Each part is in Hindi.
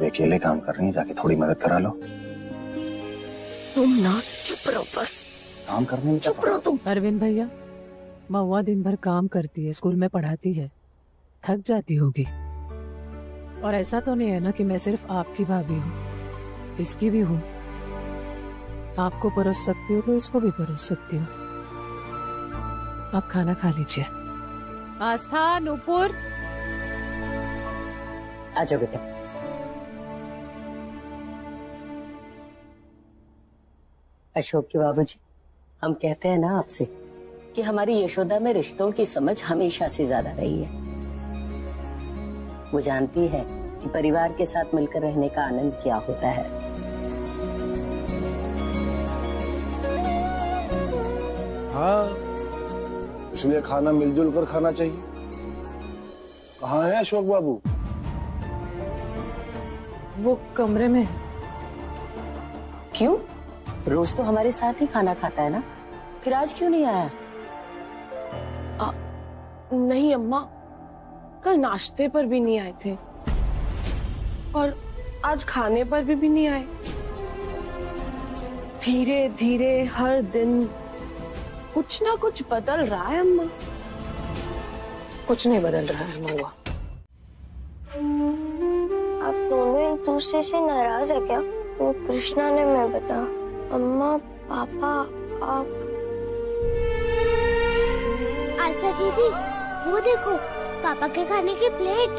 भाभी अकेले काम कर रही हैं, जाके थोड़ी मदद करा लो। तुम ना चुप रहो, बस काम करने में चुप रहो तुम। अरविंद भैया, महुआ दिन भर काम करती है, स्कूल में पढ़ाती है, थक जाती होगी। और ऐसा तो नहीं है ना कि मैं सिर्फ आपकी भाभी हूँ, इसकी भी हूँ। आपको परोस सकती हो तो इसको भी परोस सकती हो। आप खाना खा लीजिए। आस्था, नूपुर, आ जाओ बेटा। अशोक के बाबूजी, हम कहते हैं ना आपसे कि हमारी यशोदा में रिश्तों की समझ हमेशा से ज्यादा रही है। वो जानती है कि परिवार के साथ मिलकर रहने का आनंद क्या होता है। हाँ, इसलिए खाना मिलजुल कर खाना चाहिए। कहाँ है अशोक बाबू? वो कमरे में है। क्यों? रोज तो हमारे साथ ही खाना खाता है ना, फिर आज क्यों नहीं आया? नहीं अम्मा, कल नाश्ते पर भी नहीं आए थे और आज खाने पर भी नहीं आए। धीरे धीरे हर दिन कुछ ना कुछ बदल रहा है अम्मा। कुछ नहीं बदल रहा है महुआ। आप दोनों एक दूसरे से नाराज है क्या? वो कृष्णा ने मैं बता। अम्मा, पापा, आप। आस्था दीदी, वो देखो, पापा के खाने की प्लेट।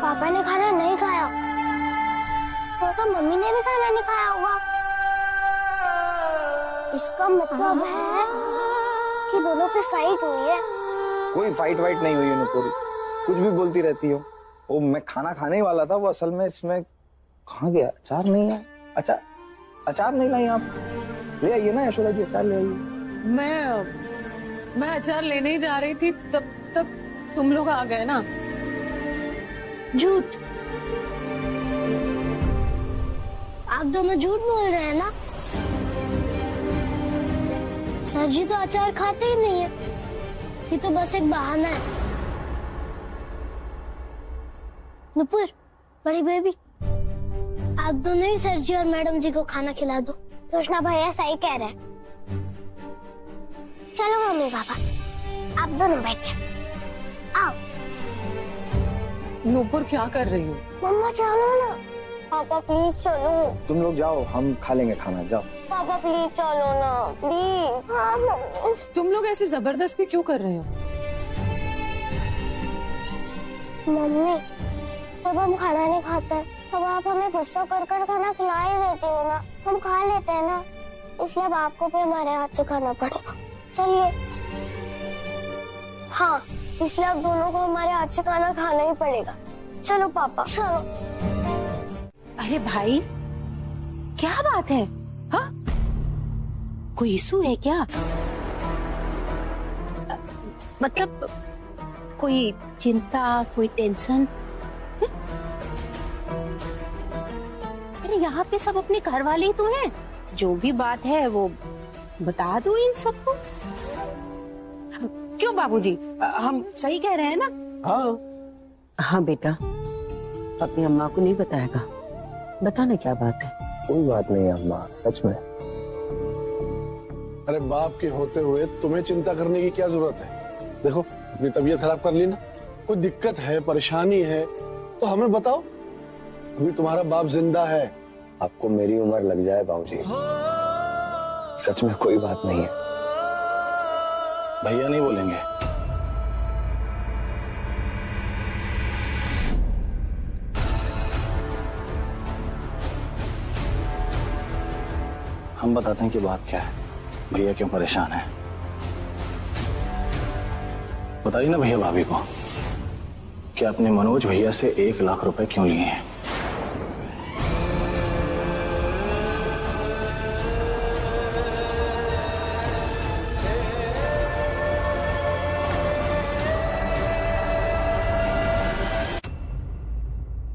पापा ने खाना नहीं खाया, तो मम्मी ने भी खाना नहीं खाया होगा। इसका मतलब है कि दोनों की फाइट हुई है। कोई फाइट वाइट नहीं हुई है नुपुर, कुछ भी बोलती रहती हो। वो मैं खाना खाने ही वाला था, वो असल में इसमें कहाँ गया? अचार नहीं है। अचार नहीं लाई आप? ले आइए ना यशोदा जी, अचार ले आइए। मैं अचार लेने ही जा रही थी, तब तुम लोग आ गए ना। झूठ, आप दोनों झूठ बोल रहे हैं ना। सर जी तो अचार खाते ही नहीं है, ये तो बस एक बहाना है। नुपुर, बड़ी बेबी, आप दोनों ही सर जी और मैडम जी को खाना खिला दो। कृष्णा भैया सही कह रहे हैं। चलो मम्मी पापा, आप दोनों बैठ जाओ। आओ। नूपुर, क्या कर रही हो? मम्मा चलो ना। पापा प्लीज चलो। तुम लोग जाओ, हम खा लेंगे खाना, जाओ। पापा प्लीज चलो ना, प्लीज। हाँ मम्मी। तुम लोग ऐसे जबरदस्ती क्यों कर रहे हो? मम्मी, जब हम खाना नहीं खाते तब आप हमें गुस्सा कर कर खाना खिला ही देती हो ना। हम खा लेते हैं ना, इसलिए अब आपको भी हमारे हाथ से खाना पड़ेगा। चलिए। हाँ, इसलिए अब दोनों को हमारे हाथ से खाना खाना ही पड़ेगा। चलो पापा, चलो। अरे भाई, क्या बात है? हाँ, कोई इशू है क्या? मतलब कोई चिंता, कोई टेंशन? अरे यहाँ पे सब अपने घर वाले ही तो हैं। जो भी बात है वो बता दो इन सबको। क्यों बाबूजी, हम सही कह रहे हैं ना? हाँ बेटा, अपनी अम्मा को नहीं बताएगा? बताना क्या बात है? कोई बात नहीं अम्मा, सच में। अरे बाप के होते हुए तुम्हें चिंता करने की क्या जरूरत है? देखो, अपनी तबीयत खराब कर ली ना, कोई दिक्कत है, परेशानी है तो हमें बताओ, अभी तुम्हारा बाप जिंदा है। आपको मेरी उम्र लग जाए बाबूजी, सच में कोई बात नहीं है। भैया नहीं बोलेंगे। हम बताते हैं कि बात क्या है, भैया क्यों परेशान है। बताइए ना भैया भाभी को कि आपने मनोज भैया से 1 लाख रुपए क्यों लिए हैं।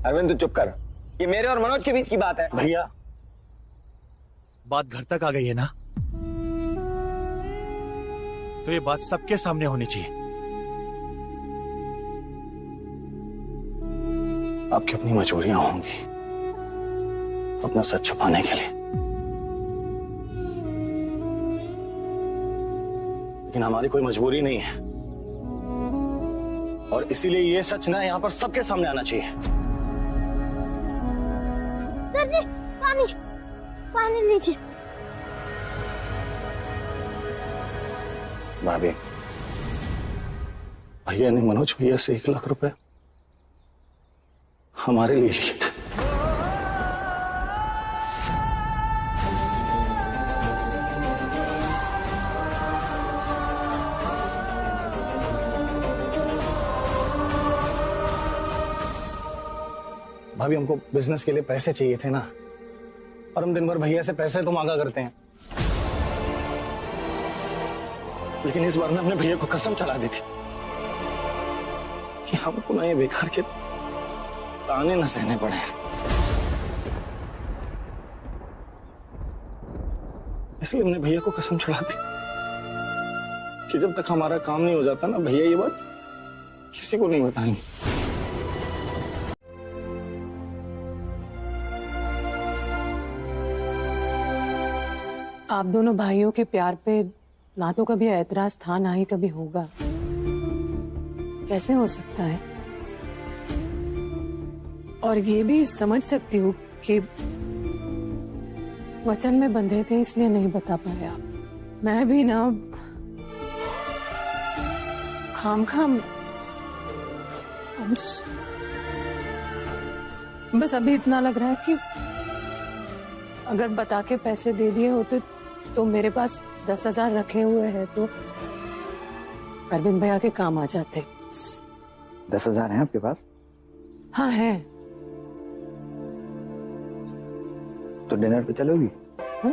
अरविंद, तू चुप कर, ये मेरे और मनोज के बीच की बात है। भैया, बात घर तक आ गई है ना, तो ये बात सबके सामने होनी चाहिए। आपकी अपनी मजबूरियां होंगी अपना सच छुपाने के लिए, लेकिन हमारी कोई मजबूरी नहीं है और इसीलिए ये सच ना यहाँ पर सबके सामने आना चाहिए। सर जी, पानी लीजिए। भाभी, भैया ने मनोज भैया से 1 लाख रुपए हमारे लिए लिए थे। भाभी, हमको बिजनेस के लिए पैसे चाहिए थे ना, और हम दिन भर भैया से पैसे तो मांगा करते हैं, लेकिन इस बार में अपने भैया को कसम चढ़ा दी थी कि हमको ना ये बेकार के ताने न सहने पड़े। इसलिए हमने भैया को कसम चढ़ा दी कि जब तक हमारा काम नहीं हो जाता ना, भैया ये बात किसी को नहीं बताएंगे। आप दोनों भाइयों के प्यार पे ना तो कभी ऐतराज था, ना ही कभी होगा। कैसे हो सकता है? और ये भी समझ सकती हूँ कि वचन में बंधे थे इसलिए नहीं बता पाए आप। मैं भी ना खाम बस अभी इतना लग रहा है कि अगर बता के पैसे दे दिए होते तो मेरे पास 10,000 रखे हुए हैं तो अरविंद भैया के काम आ जाते। 10,000 है आपके पास? हाँ है। तो डिनर पे चलोगी? हा?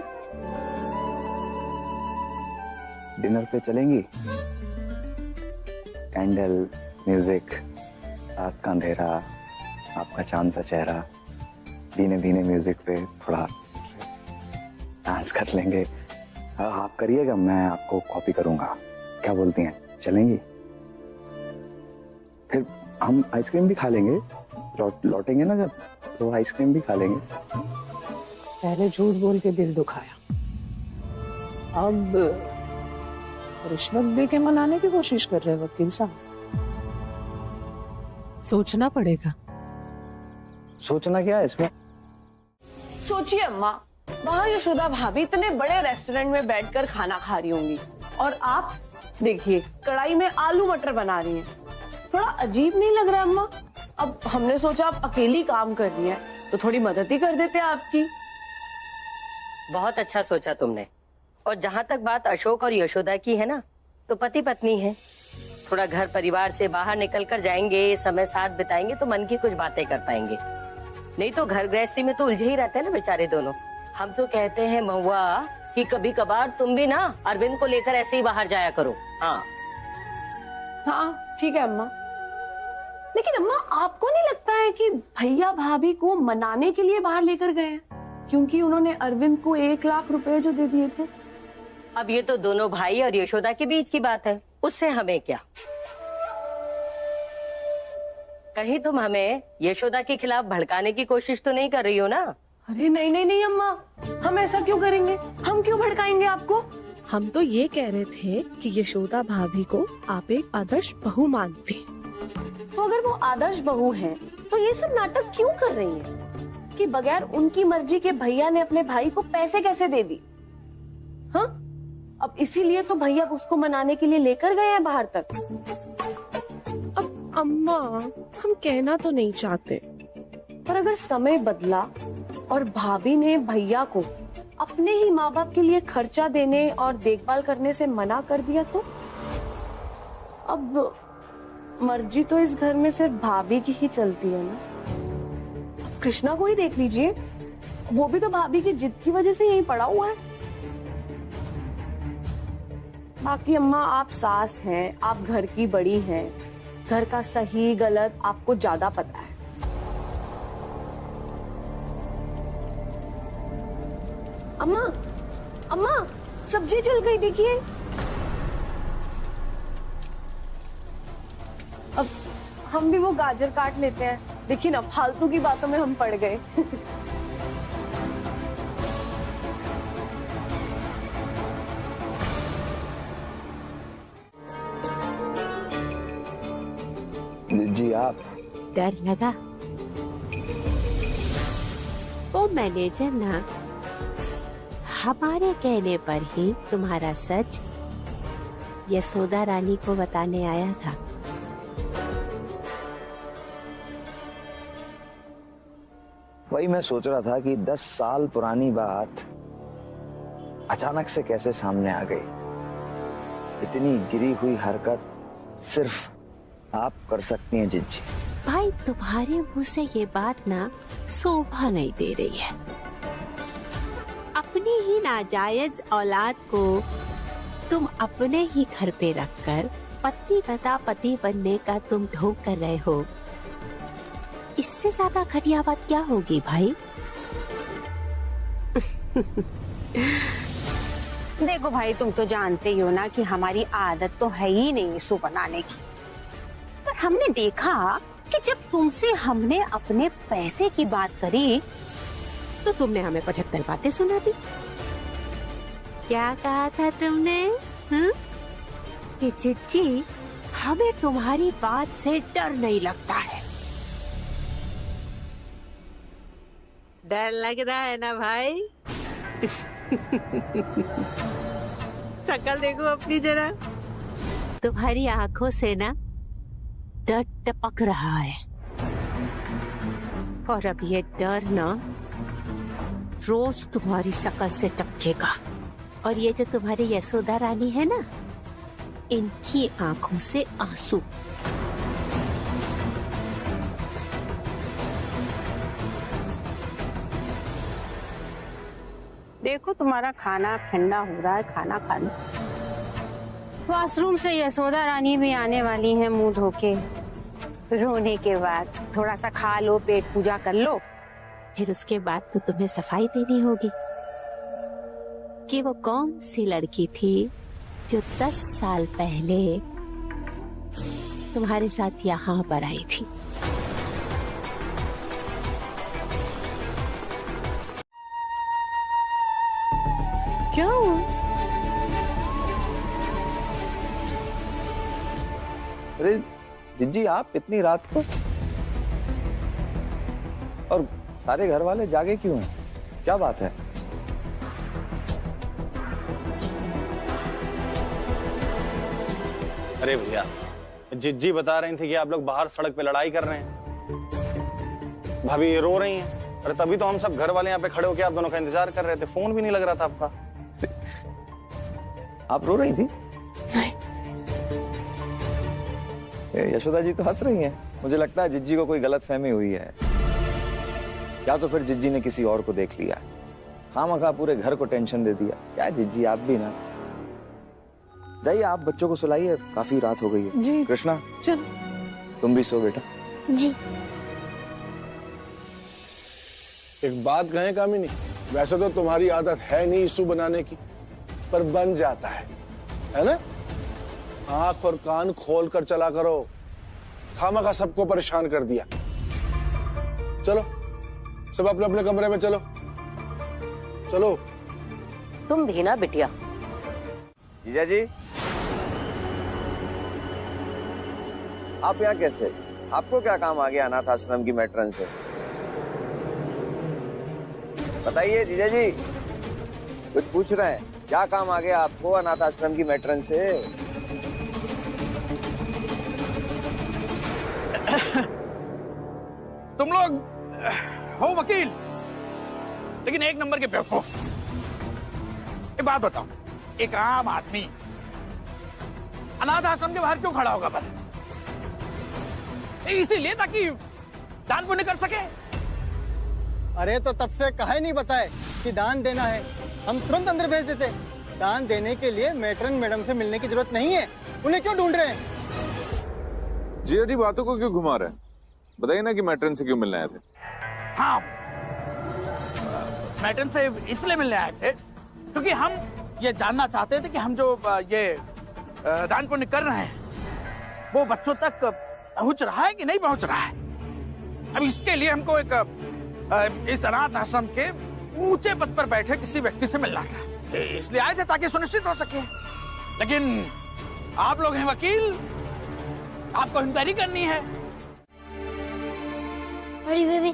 डिनर पे चलेंगी? कैंडल, म्यूजिक, रात का अंधेरा, आपका चांद सा चेहरा, धीमे धीमे म्यूजिक पे थोड़ा डांस कर लेंगे। आप करिएगा, मैं आपको कॉपी करूंगा। क्या बोलती हैं, चलेंगी? फिर हम आइसक्रीम भी खा लेंगे, लौटेंगे ना जब, तो आइसक्रीम भी खा लेंगे। पहले झूठ बोल के दिल दुखाया, अब रिश्वत दे के मनाने की कोशिश कर रहे वकील साहब। सोचना पड़ेगा। सोचना क्या है इसमें? सोचिए अम्मा, वहाँ यशोदा भाभी इतने बड़े रेस्टोरेंट में बैठकर खाना खा रही होंगी और आप देखिए कढ़ाई में आलू मटर बना रही हैं। थोड़ा अजीब नहीं लग रहा अम्मा? अब हमने सोचा आप अकेली काम कर रही हैं तो थोड़ी मदद ही कर देते आपकी। बहुत अच्छा सोचा तुमने। और जहाँ तक बात अशोक और यशोदा की है ना, तो पति पत्नी है, थोड़ा घर परिवार से बाहर निकल कर जाएंगे, समय साथ बिताएंगे तो मन की कुछ बातें कर पाएंगे। नहीं तो घर गृहस्थी में तो उलझे ही रहते हैं ना बेचारे दोनों। हम तो कहते हैं महुआ कि कभी कभार तुम भी ना अरविंद को लेकर ऐसे ही बाहर जाया करो। हाँ हाँ ठीक है अम्मा। लेकिन अम्मा, आपको नहीं लगता है कि भैया भाभी को मनाने के लिए बाहर लेकर गए हैं, क्योंकि उन्होंने अरविंद को 1 लाख रुपए जो दे दिए थे? अब ये तो दोनों भाई और यशोदा के बीच की बात है, उससे हमें क्या। कहीं तुम हमें यशोदा के खिलाफ भड़काने की कोशिश तो नहीं कर रही हो ना? अरे नहीं नहीं नहीं अम्मा, हम ऐसा क्यों करेंगे? हम क्यों भड़काएंगे आपको? हम तो ये कह रहे थे कि यशोदा भाभी को आप एक आदर्श बहू मानते। तो अगर वो आदर्श बहू हैं, तो ये सब नाटक क्यों कर रही हैं? कि बगैर उनकी मर्जी के भैया ने अपने भाई को पैसे कैसे दे दी? हाँ, अब इसीलिए तो भैया उसको मनाने के लिए लेकर गए हैं बाहर तक। अब अम्मा, हम कहना तो नहीं चाहते, पर अगर समय बदला और भाभी ने भैया को अपने ही माँ बाप के लिए खर्चा देने और देखभाल करने से मना कर दिया तो? अब मर्जी तो इस घर में सिर्फ भाभी की ही चलती है ना। कृष्णा को ही देख लीजिए, वो भी तो भाभी की जिद की वजह से यहीं पड़ा हुआ है। बाकी अम्मा, आप सास हैं, आप घर की बड़ी हैं, घर का सही गलत आपको ज्यादा पता है। अम्मा, अम्मा, सब्जी जल गई देखिए। अब हम भी वो गाजर काट लेते हैं। देखिए ना, फालतू की बातों में हम पड़ गए। जी आप डर लगा? वो मैनेजर ना हमारे कहने पर ही तुम्हारा सच यशोदा रानी को बताने आया था। वही मैं सोच रहा था कि 10 साल पुरानी बात अचानक से कैसे सामने आ गई। इतनी गिरी हुई हरकत सिर्फ आप कर सकती हैं जिज्जी। भाई तुम्हारे मुंह से ये बात ना शोभा नहीं दे रही है। अपनी ही नाजायज औलाद को तुम अपने ही घर पे रखकर पति तथा पति बनने का तुम ढोंग कर रहे हो। इससे ज्यादा घटिया बात क्या होगी भाई? देखो भाई, तुम तो जानते ही हो ना कि हमारी आदत तो है ही नहीं इशू बनाने की। पर हमने देखा कि जब तुमसे हमने अपने पैसे की बात करी तो तुमने हमें 75 बातें सुना दी। क्या कहा था तुमने? कि जिज्जी, हमें तुम्हारी बात से डर नहीं लगता है। डर लग रहा है ना भाई? शक्ल देखो अपनी जरा। तुम्हारी आंखों से ना डर टपक रहा है, और अब ये डर ना रोज तुम्हारी शक्ल से टपकेगा। और ये जो तुम्हारी यशोदा रानी है ना, इनकी आंखों से आंसू। देखो तुम्हारा खाना ठंडा हो रहा है, खाना खा लो। वॉशरूम से यशोदा रानी भी आने वाली है मुंह धोके। रोने के बाद थोड़ा सा खा लो, पेट पूजा कर लो। फिर उसके बाद तो तुम्हें सफाई देनी होगी कि वो कौन सी लड़की थी जो 10 साल पहले तुम्हारे साथ यहाँ पर आई थी। क्यों? अरे जिज्जी, आप इतनी रात को, और सारे घर वाले जागे क्यों हैं? क्या बात है? अरे भैया, जिज्जी बता रही थी कि आप लोग बाहर सड़क पे लड़ाई कर रहे हैं। भाभी ये रो रही हैं। अरे तभी तो हम सब घर वाले यहाँ पे खड़े होके आप दोनों का इंतजार कर रहे थे। फोन भी नहीं लग रहा था आपका। आप रो रही थी? यशोदा जी तो हंस रही हैं। मुझे लगता है जिज्जी को कोई गलतफहमी हुई है, या तो फिर जिज्जी ने किसी और को देख लिया। खामखा पूरे घर को टेंशन दे दिया। क्या जिज्जी, आप भी ना। जाइए, आप बच्चों को सुलाइए, काफी रात हो गई है। जी कृष्णा, चल तुम भी सो बेटा। जी। एक बात कहें कामिनी, वैसे तो तुम्हारी आदत है नहीं इशू बनाने की, पर बन जाता है ना? आंख और कान खोल कर चला करो। खामखा सबको परेशान कर दिया। चलो सब अपने अपने कमरे में चलो। चलो। तुम भी ना बिटिया। जीजा जी, आप यहाँ कैसे? आपको क्या काम आ गया अनाथ आश्रम की मैट्रन से? बताइए जीजा जी, कुछ पूछ रहे हैं? क्या काम आ गया आपको अनाथ आश्रम की मैट्रन से? तुम लोग हो वकील, लेकिन एक नंबर के बेवकूफ। एक बात बताओ, एक आम आदमी अनाथ आश्रम के बाहर क्यों खड़ा होगा? पर इसीलिए ताकि दान पुण्य कर सके। अरे तो तब से कहा ही नहीं बताए कि दान देना है, हम तुरंत अंदर भेज देते। दान देने के लिए मैट्रन मैडम से मिलने की जरूरत नहीं है। उन्हें क्यों ढूंढ रहे हैं? जी जी, बातों को क्यों घुमा रहे हैं? बताइए ना कि मैट्रन से क्यों मिलने आए थे? हाँ, मैट्रन से इसलिए मिलने आए थे क्योंकि हम ये जानना चाहते थे कि हम जो ये दान पुण्य कर रहे हैं वो बच्चों तक पहुंच रहा है कि नहीं पहुंच रहा है। अब इसके लिए हमको एक इस अनाथ आश्रम के ऊंचे पद पर बैठे किसी व्यक्ति से मिलना था, इसलिए आए थे ताकि सुनिश्चित हो सके। लेकिन आप लोग हैं वकील, आपको इंक्वायरी करनी है। बड़ी बेबी,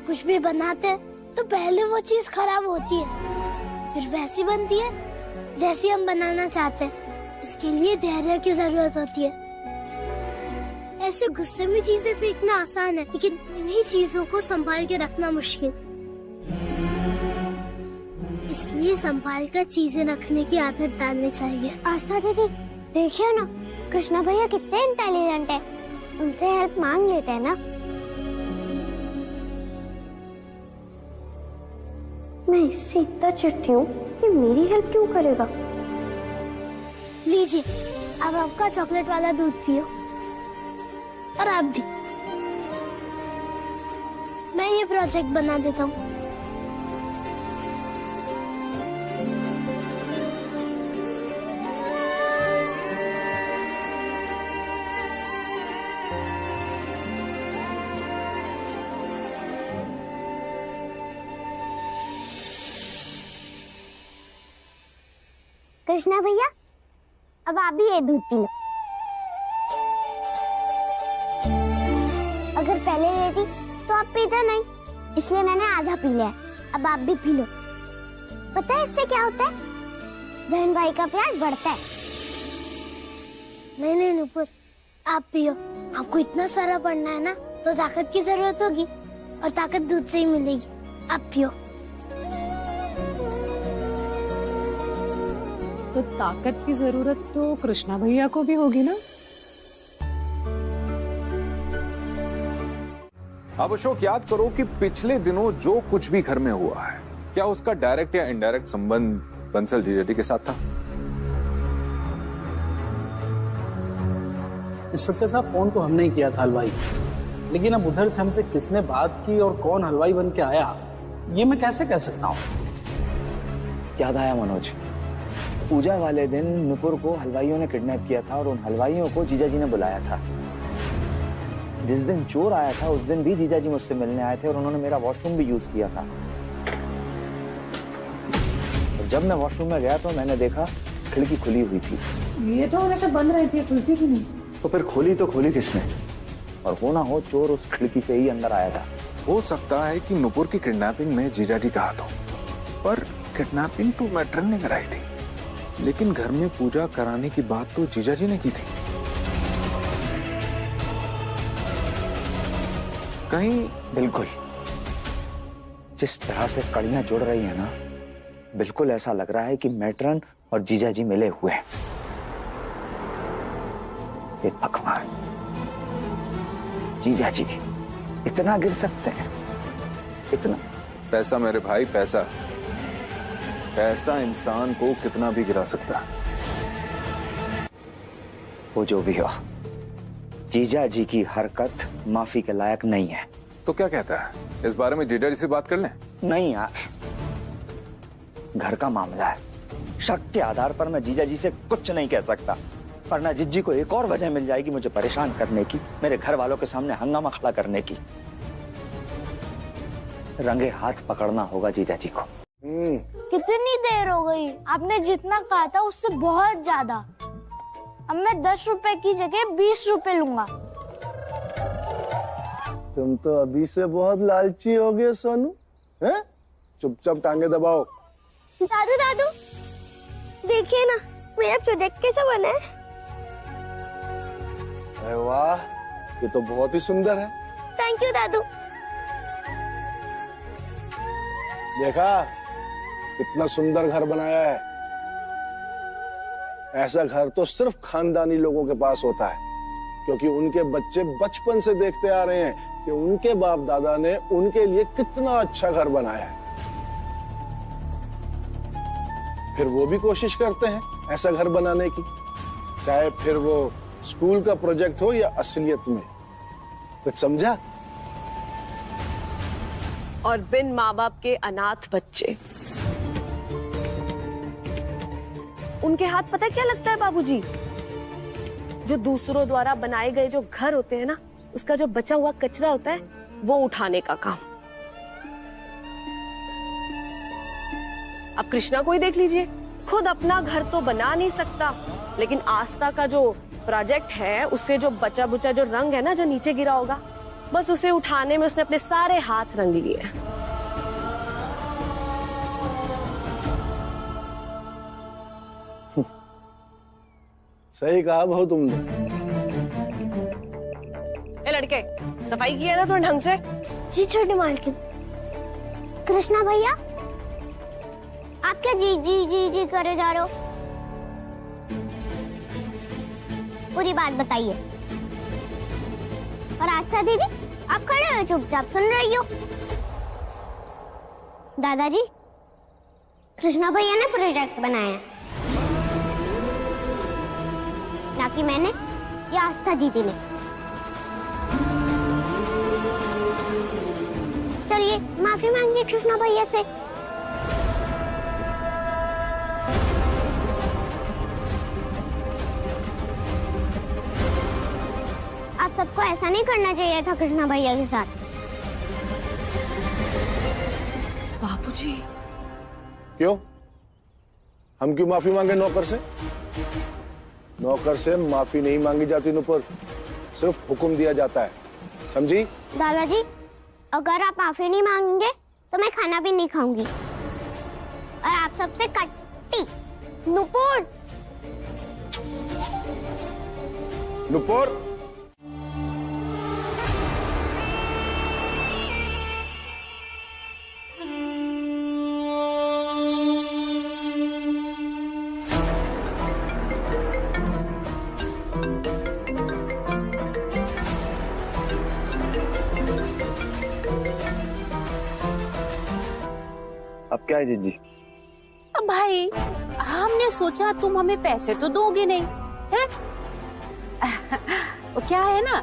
कुछ भी बनाते हैं तो पहले वो चीज खराब होती है, फिर वैसी बनती है जैसी हम बनाना चाहते हैं। इसके लिए धैर्य की जरूरत होती है। ऐसे गुस्से में चीजें फेंकना आसान है, लेकिन इन्हीं चीजों को संभाल के रखना मुश्किल। इसलिए संभाल कर चीजें रखने की आदत डालनी चाहिए। आस्था दीदी, देखिए ना, कृष्णा भैया कितने इंटेलिजेंट है, उनसे हेल्प मांग लेते हैं ना। मैं इससे इतना चिढ़ती हूँ कि मेरी हेल्प क्यों करेगा। लीजिए, अब आपका चॉकलेट वाला दूध पियो, और आप भी। मैं ये प्रोजेक्ट बना देता हूँ। कृष्णा भैया, अब आप भी ये दूध पी लो। अगर पहले लेती तो आप पीते नहीं, इसलिए मैंने आधा पी लिया। अब आप भी पी लो। पता है इससे क्या होता है? बहन भाई का प्यार बढ़ता है। नहीं नुपुर, आप पियो। आपको इतना सारा पढ़ना है ना, तो ताकत की जरूरत होगी, और ताकत दूध से ही मिलेगी। आप पियो। तो ताकत की जरूरत तो कृष्णा भैया को भी होगी ना? अब अशोक, याद करो कि पिछले दिनों जो कुछ भी घर में हुआ है, क्या उसका डायरेक्ट या इनडायरेक्ट संबंध बंसल जीजाजी के साथ था? इंस्पेक्टर साहब, फोन तो हमने ही किया था हलवाई, लेकिन अब उधर से हमसे किसने बात की और कौन हलवाई बन के आया, ये मैं कैसे कह सकता हूँ। याद आया मनोज, पूजा वाले दिन नुपुर को हलवाइयों ने किडनैप किया था, और उन हलवाइयों को जीजाजी ने बुलाया था। जिस दिन चोर आया था उस दिन भी जीजाजी मुझसे मिलने आए थे, और उन्होंने मेरा वॉशरूम भी यूज किया था। और जब मैं वॉशरूम में गया तो मैंने देखा खिड़की खुली हुई थी। ये तो हमेशा बंद रहती है, खुलती क्यों नहीं? तो फिर खोली तो खोली किसने? और हो ना हो चोर उस खिड़की से ही अंदर आया था। हो सकता है कि नुपुर की किडनैपिंग में जीजाजी का हाथ हो, पर किडनैपिंग तो मैट्रन ने कराई थी, लेकिन घर में पूजा कराने की बात तो जीजाजी ने की थी। कहीं बिल्कुल जिस तरह से कड़ियां जुड़ रही है ना, बिल्कुल ऐसा लग रहा है कि मैट्रन और जीजाजी मिले हुए हैं। ये भगवान, जीजाजी इतना गिर सकते हैं? इतना पैसा मेरे भाई, पैसा इंसान को कितना भी गिरा सकता है। वो जो भी हो, जीजाजी की हरकत माफी के लायक नहीं है। तो क्या कहता है, इस बारे में जीजाजी से बात कर लें? नहीं यार, घर का मामला है, शक के आधार पर मैं जीजाजी से कुछ नहीं कह सकता, वरना जिज्जी को एक और वजह मिल जाएगी मुझे परेशान करने की, मेरे घर वालों के सामने हंगामा खड़ा करने की। रंगे हाथ पकड़ना होगा जीजाजी को। कितनी देर हो गई? आपने जितना कहा था उससे बहुत ज्यादा। अब मैं 10 रुपए की जगह 20 रुपए लूंगा। तुम तो अभी से बहुत लालची हो गए सोनू, हैं? चुपचाप टांगे दबाओ। दादू देखिए ना, मेरा प्रोजेक्ट कैसा बना है। अरे वाह, ये तो बहुत ही सुंदर है। थैंक यू दादू। देखा कितना सुंदर घर बनाया है। ऐसा घर तो सिर्फ खानदानी लोगों के पास होता है, क्योंकि उनके बच्चे बचपन से देखते आ रहे हैं कि उनके बाप दादा ने उनके लिए कितना अच्छा घर बनाया है। फिर वो भी कोशिश करते हैं ऐसा घर बनाने की, चाहे फिर वो स्कूल का प्रोजेक्ट हो या असलियत में। कुछ समझा? और बिन माँ बाप के अनाथ बच्चे, उनके हाथ पता क्या लगता है बाबूजी? जो दूसरों द्वारा बनाए गए जो घर होते हैं ना, उसका जो बचा हुआ कचरा होता है, वो उठाने का काम। अब कृष्णा को ही देख लीजिए, खुद अपना घर तो बना नहीं सकता, लेकिन आस्था का जो प्रोजेक्ट है उससे जो बचा बुचा जो रंग है ना, जो नीचे गिरा होगा, बस उसे उठाने में उसने अपने सारे हाथ रंग लिए। सही कहा बहू तुमने। ए लड़के, सफाई की है ना तो ढंग से? जी छोटी मालकिन। कृष्णा भैया, आप क्या जी जी जी जी करे जा रहे हो? पूरी बात बताइए। और आस्था दीदी, आप खड़े हो चुपचाप सुन रही हो? दादाजी, कृष्णा भैया ने प्रोजेक्ट बनाया, ना कि मैंने या आस्था दीदी ने। चलिए माफी मांगिए कृष्णा भैया से। आप सबको ऐसा नहीं करना चाहिए था कृष्णा भैया के साथ। बाबूजी। क्यों? हम क्यों माफी मांगे नौकर से? नौकर से माफी नहीं मांगी जाती नुपुर, सिर्फ हुक्म दिया जाता है, समझी? दादाजी, अगर आप माफी नहीं मांगेंगे तो मैं खाना भी नहीं खाऊंगी। और आप सबसे कट्टी नुपुर। नुपुर, अब क्या है जिज्जी? अब भाई, हमने सोचा तुम हमें पैसे तो दोगे नहीं, है? क्या है ना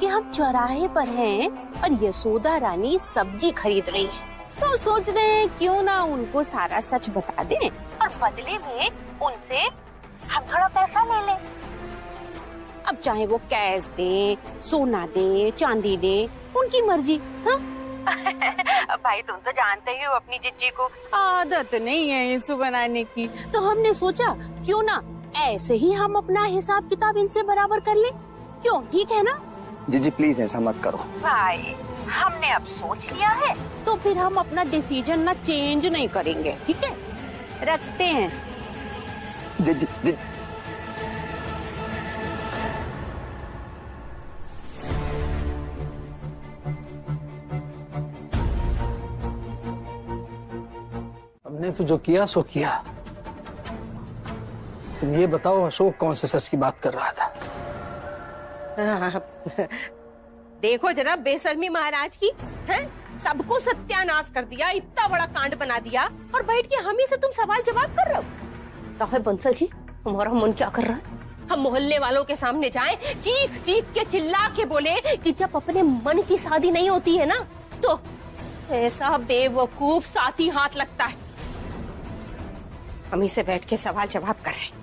कि हम चौराहे पर हैं और यशोदा रानी सब्जी खरीद रही है, तो सोच रहे हैं क्यों ना उनको सारा सच बता दें और बदले में उनसे हम थोड़ा पैसा ले लें। अब चाहे वो कैश दे, सोना दे, चांदी दे, उनकी मर्जी। हाँ? भाई तुम तो जानते ही हो अपनी जिज्जी को आदत नहीं है इसे बनाने की, तो हमने सोचा क्यों ना ऐसे ही हम अपना हिसाब किताब इनसे बराबर कर ले। क्यों, ठीक है ना? जिज्जी प्लीज ऐसा मत करो। भाई हमने अब सोच लिया है तो फिर हम अपना डिसीजन ना चेंज नहीं करेंगे, ठीक है? रखते हैं। जिज्जी हमने तो जो किया सो किया। तुम ये बताओ अशोक कौन से सच की बात कर रहा था? देखो जरा बेशर्मी महाराज की, हैं? सबको सत्यानाश कर दिया, इतना बड़ा कांड बना दिया और बैठ के हम ही से तुम सवाल जवाब कर रहे हो। तो है बंसल जी, हमारा मन क्या कर रहा है? हम मोहल्ले वालों के सामने जाएं, चीख चीख के चिल्ला के बोले कि जब अपने मन की शादी नहीं होती है ना तो ऐसा बेवकूफ साथी हाथ लगता है। हम ही से बैठ के सवाल जवाब कर रहे हैं।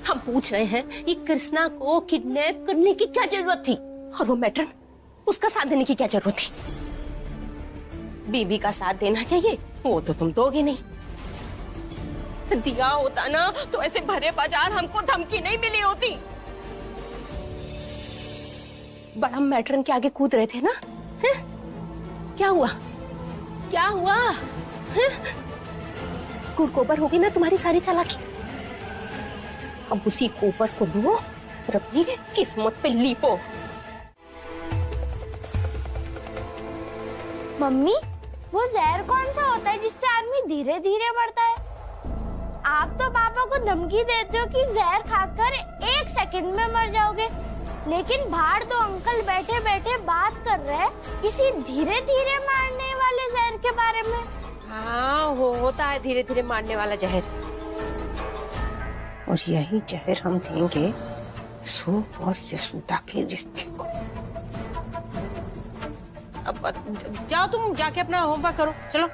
हम पूछ रहे हैं कि कृष्णा को किडनैप करने की क्या जरूरत थी, और वो मैट्रन, उसका साथ देने की क्या जरूरत थी? बीबी का साथ देना चाहिए, वो तो तुम दोगे नहीं। दिया होता ना तो ऐसे भरे बाजार हमको धमकी नहीं मिली होती। बड़ा मैट्रन के आगे कूद रहे थे ना, है? क्या हुआ? क्या हुआ? कुड़कोबर होगी ना तुम्हारी सारी चालाकी। अब उसी कोपर को लो और अपनी किस्मत पे लीपो। मम्मी, वो जहर कौन सा होता है जिससे आदमी धीरे धीरे मरता है? आप तो पापा को धमकी देते हो कि जहर खाकर 1 सेकंड में मर जाओगे, लेकिन बाहर तो अंकल बैठे बैठे बात कर रहे हैं किसी धीरे धीरे मारने वाले जहर के बारे में। हाँ, होता है धीरे धीरे मारने वाला जहर, और यही जहर हम देंगे अशोक और यशोदा के रिश्ते को। अब जाओ, तुम जाके अपना होमवर्क करो, चलो।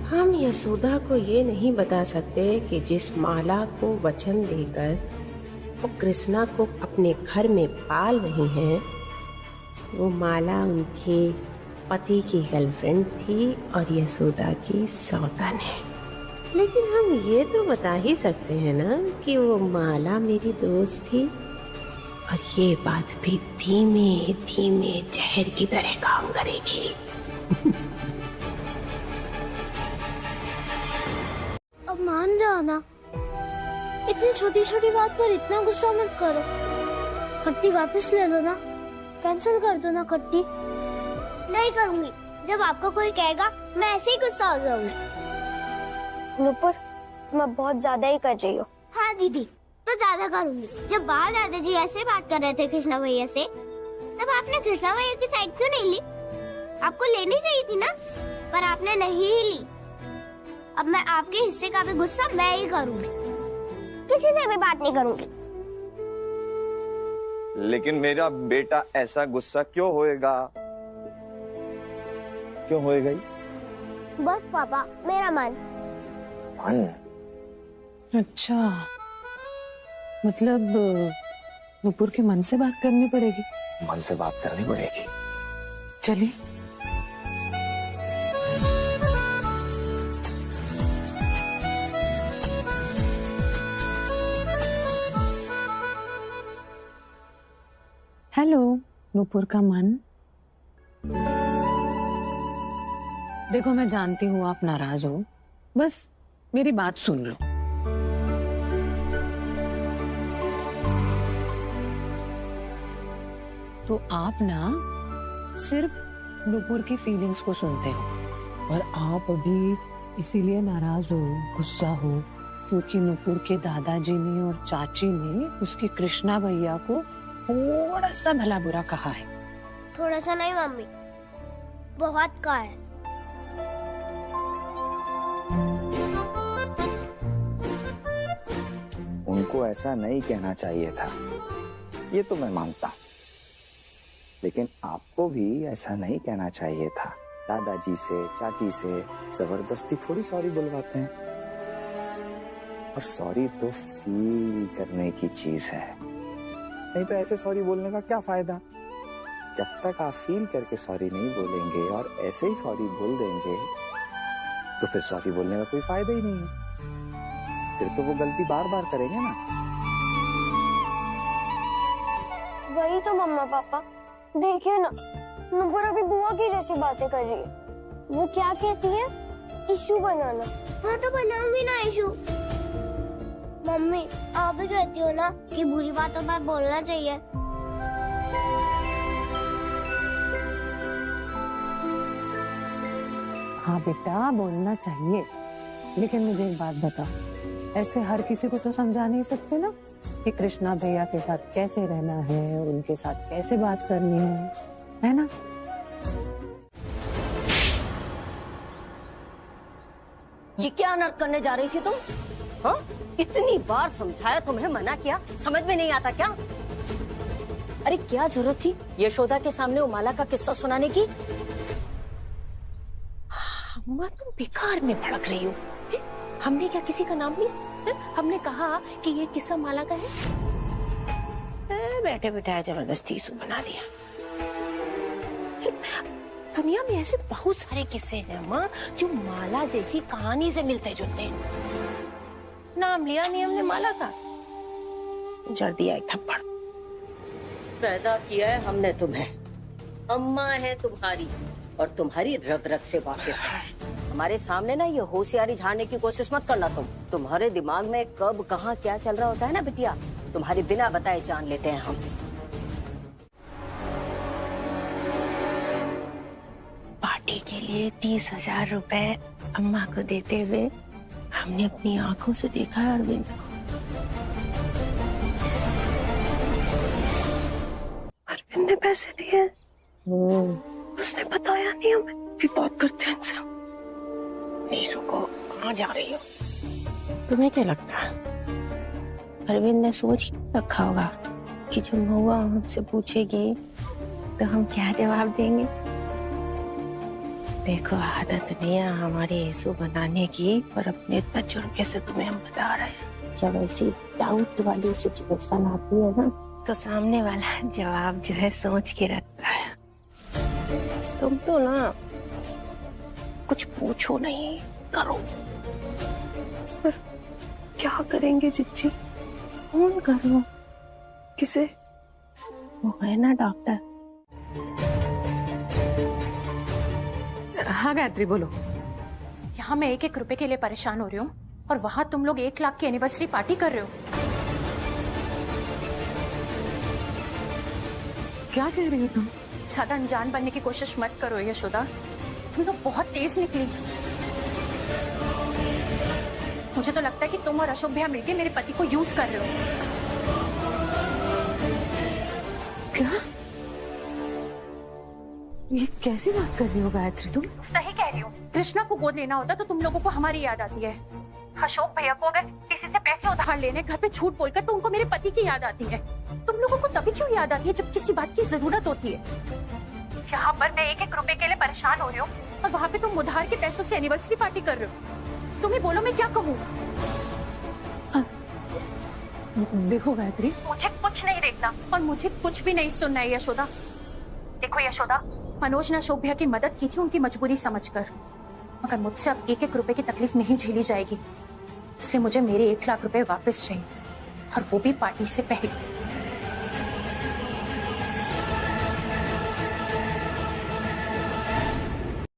हम यशोदा को ये नहीं बता सकते कि जिस माला को वचन देकर वो कृष्णा को अपने घर में पाल रही हैं, वो माला उनके पति की गर्लफ्रेंड थी और यशोदा की सौतन है। लेकिन हम ये तो बता ही सकते हैं ना कि वो माला मेरी दोस्त थी, और ये बात भी धीमे धीमे जहर की तरह काम करेगी। अब मान जाओ ना, इतनी छोटी छोटी बात पर इतना गुस्सा मत करो। खट्टी वापस ले लो ना, कैंसिल कर दो ना खट्टी। नहीं करूंगी, जब आपको कोई कहेगा मैं ऐसे ही गुस्सा हो जाऊंगी। नुपुर, तुम बहुत ज्यादा ही कर रही हो। हाँ दीदी, तो ज्यादा करूंगी। जब बाहर दादाजी ऐसे बात कर रहे थे कृष्णा भैया से, तब आपने कृष्णा भैया की साइड क्यों नहीं ली? आपको लेनी चाहिए थी ना, पर आपने नहीं ही ली। अब मैं आपके हिस्से का भी गुस्सा मैं ही करूंगी, किसी से भी बात नहीं करूंगी। लेकिन मेरा बेटा ऐसा गुस्सा क्यों होएगा? क्यों होएगा? बस पापा, मेरा मन। अच्छा, मतलब नुपुर के मन से बात करनी पड़ेगी। मन से बात करनी पड़ेगी। चलिए। हेलो नुपुर का मन। देखो, मैं जानती हूँ आप नाराज हो, बस मेरी बात सुन लो। तो आप ना सिर्फ नुपुर की फीलिंग्स को सुनते हो, और आप अभी इसीलिए नाराज हो, गुस्सा हो, क्योंकि नुपुर के दादाजी ने और चाची ने उसकी कृष्णा भैया को थोड़ा सा भला बुरा कहा है। थोड़ा सा नहीं मम्मी, बहुत कहा है। उनको ऐसा नहीं कहना चाहिए था, ये तो मैं मानता हूं, लेकिन आपको भी ऐसा नहीं कहना चाहिए था। दादाजी से, चाची से जबरदस्ती थोड़ी सॉरी बुलवाते हैं, और सॉरी तो फील करने की चीज है। नहीं तो ऐसे सॉरी बोलने का क्या फायदा? जब तक आप फील करके सॉरी नहीं बोलेंगे और ऐसे ही सॉरी बोल देंगे, तो फिर सॉरी बोलने का कोई फायदा ही नहीं है। फिर तो वो गलती बार बार करेंगे ना। वही तो मम्मा पापा, देखिए ना, नुपुर अभी बुआ की जैसी बातें कर रही है। वो क्या कहती है? इशू बनाना। हाँ तो बनाऊंगी ना इशू। मम्मी, आप भी कहती हो ना कि बुरी बातों पर बोलना चाहिए। हाँ बेटा, बोलना चाहिए, लेकिन मुझे एक बात बता, ऐसे हर किसी को तो समझा नहीं सकते ना कि कृष्णा भैया के साथ कैसे रहना है, उनके साथ कैसे बात करनी है ना? ये क्या अनर्थ करने जा रही थी तुम? हाँ? इतनी बार समझाया, तुम्हें मना किया, समझ में नहीं आता क्या? अरे क्या जरूरत थी यशोदा के सामने उमाला का किस्सा सुनाने की? अम्मा, तुम बेकार में भड़क रही हो। हमने क्या किसी का नाम लिया? हमने कहा कि ये किस्सा माला का है। बैठे बैठाया जबरदस्ती इशू बना दिया। दुनिया में ऐसे बहुत सारे किस्से हैं अम्मा, जो माला जैसी कहानी से मिलते जुलते हैं। नाम लिया नहीं हमने माला का, जड़ दिया एक थप्पड़। पैदा किया है हमने तुम्हें, अम्मा है तुम्हारी, और तुम्हारी रग रग से वाकिफ है। हमारे सामने ना ये होशियारी झाड़ने की कोशिश मत करना तुम। तुम्हारे दिमाग में कब कहाँ क्या चल रहा होता है ना बिटिया, तुम्हारे बिना बताए जान लेते हैं हम। पार्टी के लिए 30,000 रुपए अम्मा को देते हुए हमने अपनी आंखों से देखा है अरविंद को। अरविंद ने पैसे दिए, उसने बताया नहीं हमें। भी बात करते हैं इनसे। नहीं रुको, कहाँ जा रही हो? तुम्हें क्या लगता है अरविंद ने सोच रखा होगा कि जब महुआ हमसे पूछेगी तो हम क्या जवाब देंगे? देखो, आदत नहीं है हमारी इशू बनाने की, पर अपने तजुर्बे से तुम्हें हम बता रहे हैं। जब ऐसी डाउट वाली सिचुएशन आती है ना, तो सामने वाला जवाब जो है सोच के रखता है। तुम तो ना कुछ पूछो नहीं, करो। पर क्या करेंगे जिज्जी? फोन करो किसे? वो है ना डॉक्टर। हाँ गायत्री बोलो। यहाँ मैं 1-1 रुपए के लिए परेशान हो रही हूँ और वहां तुम लोग 1 लाख की एनिवर्सरी पार्टी कर रहे हो। क्या कह रही हो तुम? ज्यादा अनजान बनने की कोशिश मत करो यशोदा, तुम तो बहुत तेज निकली। मुझे तो लगता है कि तुम और अशोक भैया मिलके मेरे पति को यूज कर रहे हो। क्या? ये कैसी बात कर रही हो गायत्री तुम? सही कह रही हो। कृष्णा को गोद लेना होता तो तुम लोगों को हमारी याद आती है। अशोक भैया को अगर किसी से पैसे उधार लेने घर पे झूठ बोलकर तो उनको मेरे पति की याद आती है। तुम लोगों को तभी क्यों याद आती है जब किसी बात की जरूरत होती है। यहाँ पर मैं 1-1 रुपए के लिए परेशान हो रही हूँ और वहाँ पे तुम उधार के पैसों से एनिवर्सरी पार्टी कर रहे हो। तुम ही बोलो मैं क्या कहूँ? देखो गायत्री, मुझे कुछ नहीं देखना और मुझे कुछ भी नहीं सुनना है यशोदा। देखो यशोदा, मनोज ने अशोक भैया की मदद की थी उनकी मजबूरी समझकर, मगर मुझसे अब 1-1 रुपए की तकलीफ नहीं झेली जाएगी। इसलिए मुझे मेरे 1 लाख रुपए वापस चाहिए और वो भी पार्टी से पहले।